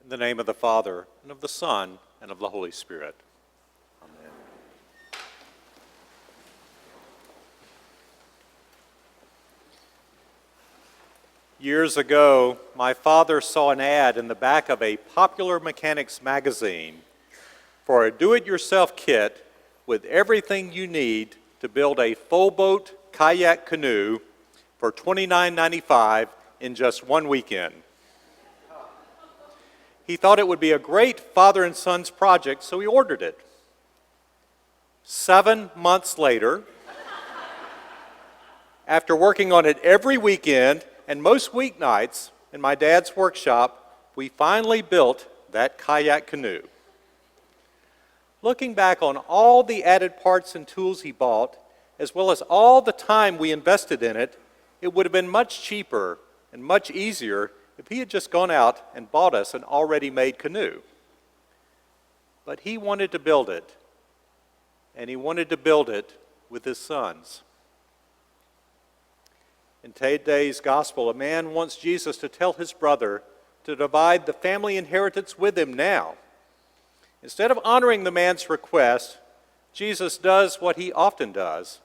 In the name of the Father, and of the Son, and of the Holy Spirit. Amen. Years ago, my father saw an ad in the back of a popular mechanics magazine for a do-it-yourself kit with everything you need to build a full boat kayak canoe for $29.95 in just one weekend. He thought it would be a great father and son's project, so he ordered it. 7 months later, after working on it every weekend and most weeknights in my dad's workshop, we finally built that kayak canoe. Looking back on all the added parts and tools he bought, as well as all the time we invested in it, it would have been much cheaper and much easier if he had just gone out and bought us an already made canoe. But he wanted to build it, and he wanted to build it with his sons. In today's gospel, a man wants Jesus to tell his brother to divide the family inheritance with him now. Instead of honoring the man's request, Jesus does what he often does.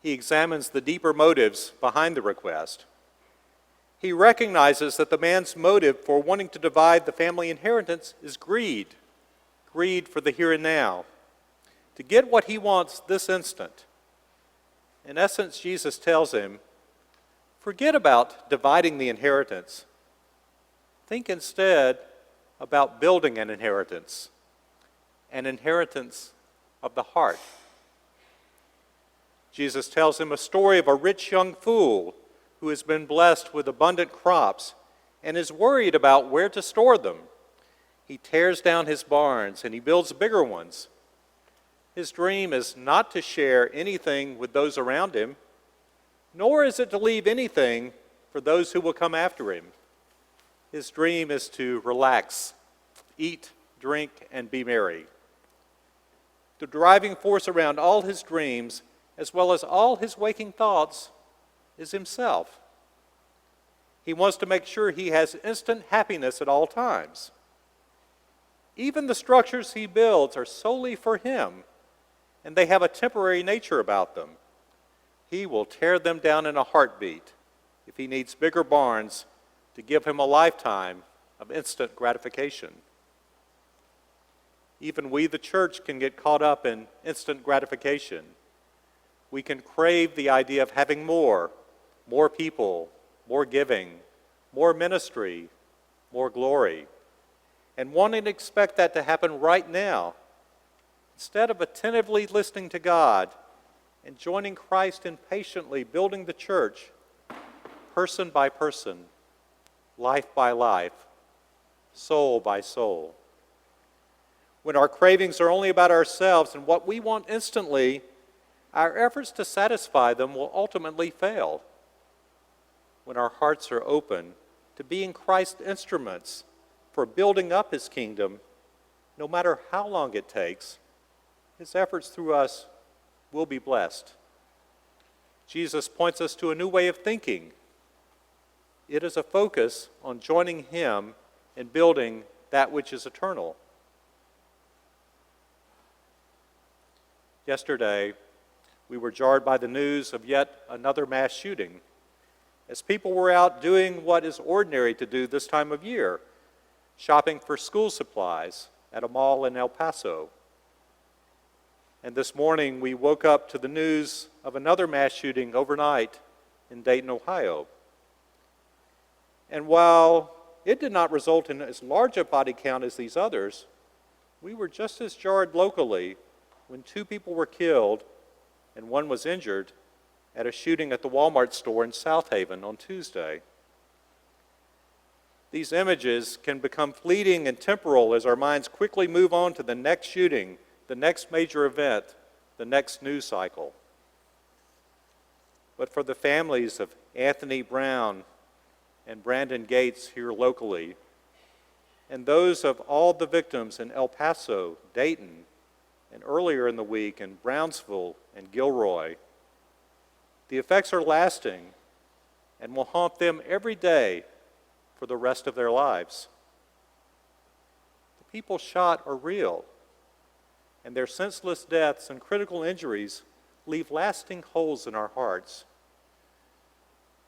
He examines the deeper motives behind the request. He recognizes that the man's motive for wanting to divide the family inheritance is greed for the here and now, to get what he wants this instant. In essence, Jesus tells him, forget about dividing the inheritance. Think instead about building an inheritance of the heart. Jesus tells him a story of a rich young fool who has been blessed with abundant crops and is worried about where to store them. He tears down his barns and he builds bigger ones. His dream is not to share anything with those around him, nor is it to leave anything for those who will come after him. His dream is to relax, eat, drink, and be merry. The driving force around all his dreams, as well as all his waking thoughts, is himself. He wants to make sure he has instant happiness at all times. Even the structures he builds are solely for him, and they have a temporary nature about them. He will tear them down in a heartbeat if he needs bigger barns to give him a lifetime of instant gratification. Even we, the church, can get caught up in instant gratification. We can crave the idea of having more people, more giving, more ministry, more glory, and wanting to expect that to happen right now, instead of attentively listening to God and joining Christ in patiently building the church, person by person, life by life, soul by soul. When our cravings are only about ourselves and what we want instantly, our efforts to satisfy them will ultimately fail. When our hearts are open to being Christ's instruments for building up his kingdom, no matter how long it takes, his efforts through us will be blessed. Jesus points us to a new way of thinking. It is a focus on joining him in building that which is eternal. Yesterday, we were jarred by the news of yet another mass shooting, as people were out doing what is ordinary to do this time of year, shopping for school supplies at a mall in El Paso. And this morning, we woke up to the news of another mass shooting overnight in Dayton, Ohio. And while it did not result in as large a body count as these others, we were just as jarred locally when 2 people were killed and 1 was injured at a shooting at the Walmart store in South Haven on Tuesday. These images can become fleeting and temporal as our minds quickly move on to the next shooting, the next major event, the next news cycle. But for the families of Anthony Brown and Brandon Gates here locally, and those of all the victims in El Paso, Dayton, and earlier in the week in Brownsville and Gilroy, the effects are lasting and will haunt them every day for the rest of their lives. people shot are real, and their senseless deaths and critical injuries leave lasting holes in our hearts.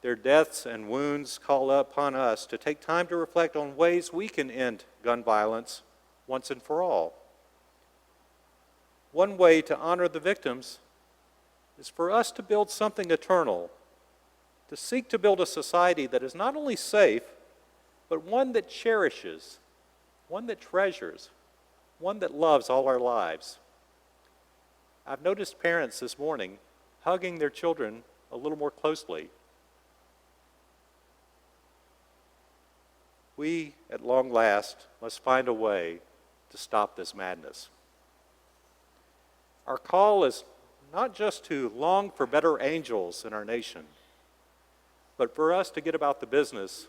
Their deaths and wounds call upon us to take time to reflect on ways we can end gun violence once and for all. One way to honor the victims is for us to build something eternal, to seek to build a society that is not only safe, but one that cherishes, one that treasures, one that loves all our lives. I've noticed parents this morning hugging their children a little more closely. We, at long last, must find a way to stop this madness. Our call is not just to long for better angels in our nation, but for us to get about the business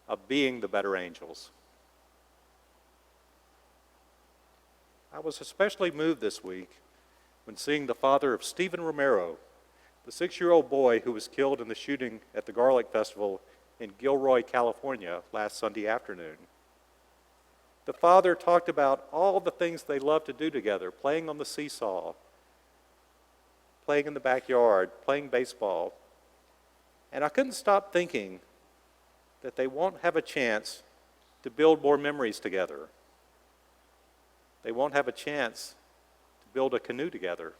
of being the better angels. I was especially moved this week when seeing the father of Stephen Romero, the 6-year-old boy who was killed in the shooting at the Garlic Festival in Gilroy, California last Sunday afternoon. The father talked about all the things they loved to do together, playing on the seesaw, playing in the backyard, playing baseball. And I couldn't stop thinking that they won't have a chance to build more memories together. They won't have a chance to build a canoe together.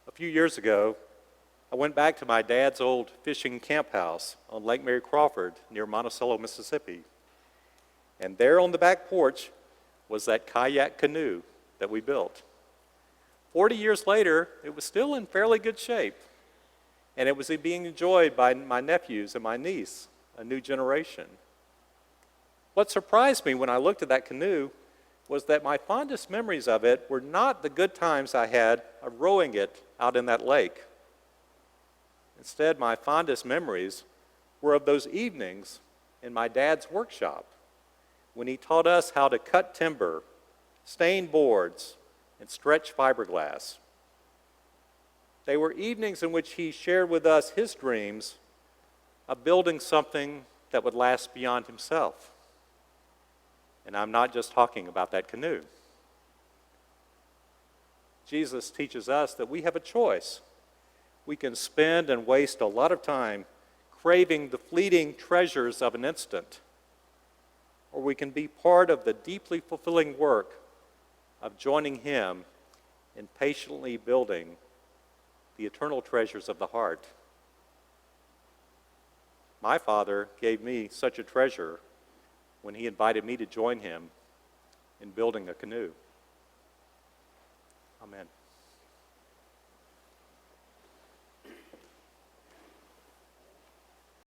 A few years ago, I went back to my dad's old fishing camp house on Lake Mary Crawford near Monticello, Mississippi. And there on the back porch was that kayak canoe that we built. 40 years later, it was still in fairly good shape. And it was being enjoyed by my nephews and my niece, a new generation. What surprised me when I looked at that canoe was that my fondest memories of it were not the good times I had of rowing it out in that lake. Instead, my fondest memories were of those evenings in my dad's workshop when he taught us how to cut timber, stain boards, and stretch fiberglass. They were evenings in which he shared with us his dreams of building something that would last beyond himself. And I'm not just talking about that canoe. Jesus teaches us that we have a choice. We can spend and waste a lot of time craving the fleeting treasures of an instant, or we can be part of the deeply fulfilling work of joining him in patiently building the eternal treasures of the heart. My father gave me such a treasure when he invited me to join him in building a canoe. Amen.